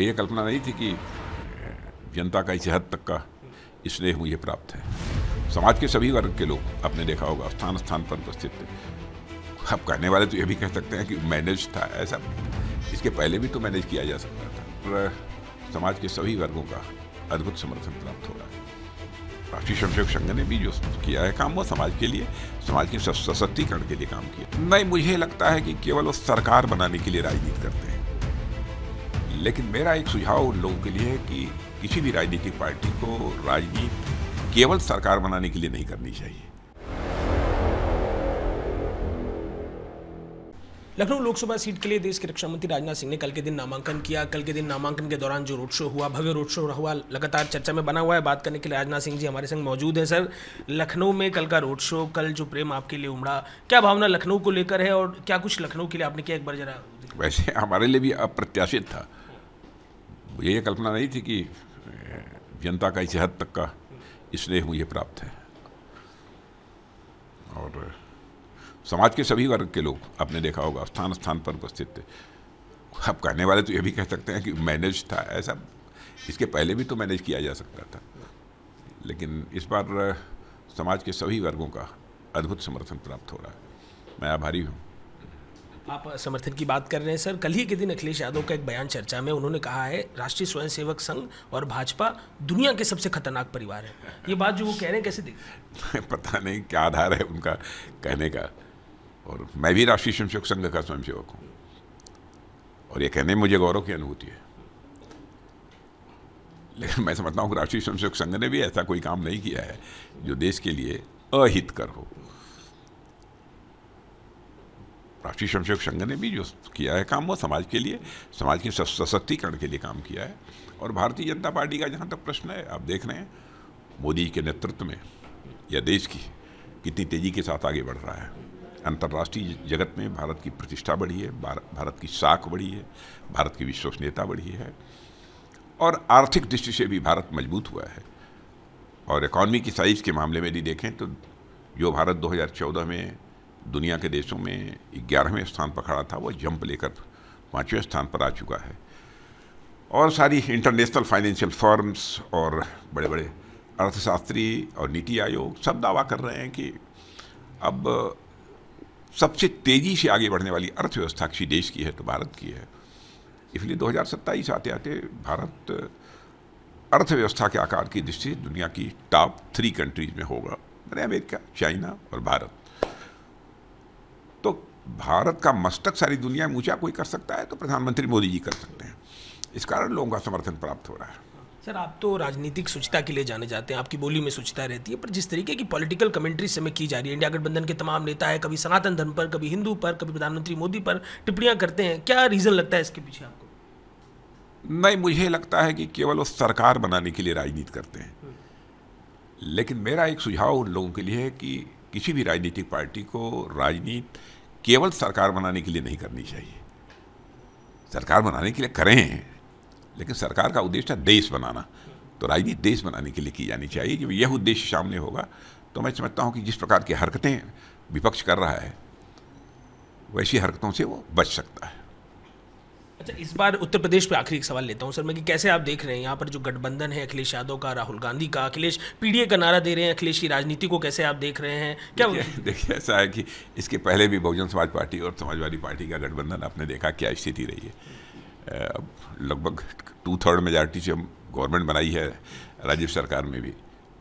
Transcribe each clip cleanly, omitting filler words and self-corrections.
मुझे ये कल्पना नहीं थी कि जनता का इसी हद तक का स्नेह मुझे प्राप्त है। समाज के सभी वर्ग के लोग आपने देखा होगा स्थान स्थान पर उपस्थित थे। अब कहने वाले तो ये भी कह सकते हैं कि मैनेज था, ऐसा इसके पहले भी तो मैनेज किया जा सकता था, पर समाज के सभी वर्गों का अद्भुत समर्थन प्राप्त हो रहा है। राष्ट्रीय स्वयंसेवक संघ ने भी जो किया है काम, वो समाज के लिए, समाज के सशक्तिकरण के लिए काम किया। नहीं, मुझे लगता है कि केवल वो सरकार बनाने के लिए राजनीति करते हैं, लेकिन मेरा एक सुझाव उन लोगों के लिए है कि किसी भी राजनीतिक पार्टी को राजनीति केवल सरकार बनाने के लिए नहीं करनी चाहिए। लखनऊ लोकसभा सीट के लिए देश के रक्षा मंत्री राजनाथ सिंह ने कल के दिन नामांकन किया। कल के दिन नामांकन के दौरान जो रोड शो हुआ, भव्य रोड शो हुआ, लगातार चर्चा में बना हुआ है। बात करने के लिए राजनाथ सिंह जी हमारे संग मौजूद हैं। सर, लखनऊ में कल का रोड शो, कल जो प्रेम आपके लिए उमड़ा, क्या भावना लखनऊ को लेकर है और क्या कुछ लखनऊ के लिए आपने किया, एक बार जरा। वैसे हमारे लिए भी अप्रत्याशित था। मुझे ये कल्पना नहीं थी कि जनता का इसी हद तक का स्नेह मुझे प्राप्त है, और समाज के सभी वर्ग के लोग आपने देखा होगा स्थान स्थान पर उपस्थित थे। अब कहने वाले तो ये भी कह सकते हैं कि मैनेज था, ऐसा इसके पहले भी तो मैनेज किया जा सकता था, लेकिन इस बार समाज के सभी वर्गों का अद्भुत समर्थन प्राप्त हो रहा है। मैं आभारी हूँ। आप समर्थन की बात कर रहे हैं सर, कल ही के दिन अखिलेश यादव का एक बयान चर्चा में, उन्होंने कहा है राष्ट्रीय स्वयंसेवक संघ और भाजपा दुनिया के सबसे खतरनाक परिवार है। ये बात जो वो कह रहे हैं, कैसे देखते? पता नहीं क्या आधार है उनका कहने का, और मैं भी राष्ट्रीय स्वयंसेवक संघ का स्वयंसेवक हूँ, और ये कहने में मुझे गौरव की अनुभूति है। लेकिन मैं समझता हूँ कि राष्ट्रीय स्वयंसेवक संघ ने भी ऐसा कोई काम नहीं किया है जो देश के लिए अहितकर हो। राष्ट्रीय स्वयंसेवक संघ ने भी जो किया है काम, वो समाज के लिए, समाज के सशक्तिकरण के लिए काम किया है। और भारतीय जनता पार्टी का जहाँ तक प्रश्न है, आप देख रहे हैं मोदी के नेतृत्व में यह देश की कितनी तेज़ी के साथ आगे बढ़ रहा है। अंतर्राष्ट्रीय जगत में भारत की प्रतिष्ठा बढ़ी है, भारत की साख बढ़ी है, भारत की विश्वसनीयता बढ़ी है, और आर्थिक दृष्टि से भी भारत मजबूत हुआ है। और इकॉनमी की साइज़ के मामले में यदि देखें तो जो भारत 2014 में दुनिया के देशों में 11वें स्थान पर खड़ा था, वो जंप लेकर 5वें स्थान पर आ चुका है। और सारी इंटरनेशनल फाइनेंशियल फर्म्स और बड़े बड़े अर्थशास्त्री और नीति आयोग सब दावा कर रहे हैं कि अब सबसे तेज़ी से आगे बढ़ने वाली अर्थव्यवस्था किसी देश की है तो भारत की है। इसलिए 2027 आते आते भारत अर्थव्यवस्था के आकार की दृष्टि से दुनिया की टॉप 3 कंट्रीज में होगा, मैंने अमेरिका, चाइना और भारत। तो भारत का मस्तक सारी दुनिया में ऊंचा कोई कर सकता है तो प्रधानमंत्री मोदी जी कर सकते हैं। इस कारण लोगों का समर्थन प्राप्त हो रहा है। सर, आप तो राजनीतिक शुचिता के लिए जाने जाते हैं, आपकी बोली में शुचिता रहती है, पर जिस तरीके की पॉलिटिकल कमेंट्री इस समय की जा रही है, इंडिया गठबंधन के तमाम नेता है, कभी सनातन धर्म पर, कभी हिंदू पर, कभी प्रधानमंत्री मोदी पर टिप्पणियां करते हैं, क्या रीज़न लगता है इसके पीछे आपको? नहीं, मुझे लगता है कि केवल वो सरकार बनाने के लिए राजनीति करते हैं, लेकिन मेरा एक सुझाव उन लोगों के लिए है कि किसी भी राजनीतिक पार्टी को राजनीति केवल सरकार बनाने के लिए नहीं करनी चाहिए। सरकार बनाने के लिए करें, लेकिन सरकार का उद्देश्य है देश बनाना, तो राजनीति देश बनाने के लिए की जानी चाहिए। जब यह उद्देश्य सामने होगा तो मैं समझता हूं कि जिस प्रकार की हरकतें विपक्ष कर रहा है, वैसी हरकतों से वो बच सकता है। अच्छा, इस बार उत्तर प्रदेश पे आखिरी एक सवाल लेता हूं सर मैं, कि कैसे आप देख रहे हैं यहाँ पर जो गठबंधन है अखिलेश यादव का, राहुल गांधी का, अखिलेश पीडीए का नारा दे रहे हैं, अखिलेश की राजनीति को कैसे आप देख रहे हैं? क्या देखिए ऐसा है कि इसके पहले भी बहुजन समाज पार्टी और समाजवादी पार्टी का गठबंधन आपने देखा क्या स्थिति रही है। अब लगभग 2/3 मेजॉरिटी से गवर्नमेंट बनाई है राज्य सरकार में भी।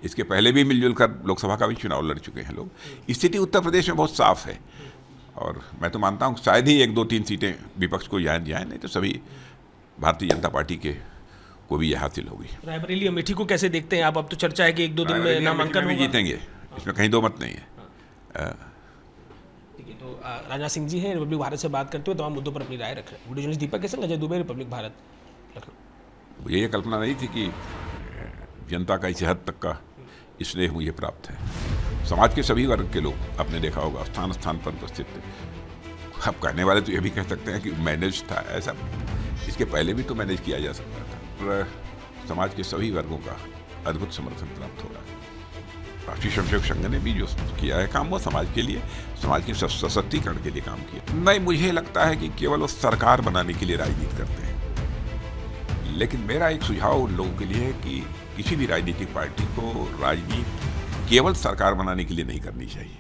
इसके पहले भी मिलजुल कर लोकसभा का भी चुनाव लड़ चुके हैं लोग। स्थिति उत्तर प्रदेश में बहुत साफ है, और मैं तो मानता हूँ शायद ही 1-2-3 सीटें विपक्ष को जाए, नहीं तो सभी भारतीय जनता पार्टी के को भी यह हासिल होगी। रायबरेली अमेठी को कैसे देखते हैं आप? अब तो चर्चा है कि 1-2 दिन में नामांकन भी जीतेंगे, इसमें कहीं दो मत नहीं है। ठीक है, तो राजनाथ सिंह जी हैं, रिपब्लिक भारत से बात करते हुए तमाम मुद्दों पर अपनी राय रख रहे हैं। वीडियो जर्नलिस्ट दीपक के संग अजय दुबे, रिपब्लिक भारत, लखनऊ। मुझे ये कल्पना नहीं थी कि जनता का इसी हद तक का स्नेह मुझे प्राप्त है। समाज के सभी वर्ग के लोग आपने देखा होगा स्थान स्थान पर उपस्थित थे। अब कहने वाले तो ये भी कह सकते हैं कि मैनेज था, ऐसा इसके पहले भी तो मैनेज किया जा सकता था, पर समाज के सभी वर्गों का अद्भुत समर्थन प्राप्त हो रहा है। राष्ट्रीय स्वयंसेवक संघ ने भी जो किया है काम, वो समाज के लिए, समाज के सशक्तिकरण के लिए काम किया। नहीं, मुझे लगता है कि केवल वो सरकार बनाने के लिए राजनीति करते हैं, लेकिन मेरा एक सुझाव उन लोगों के लिए है कि किसी भी राजनीतिक पार्टी को राजनीति केवल सरकार बनाने के लिए नहीं करनी चाहिए।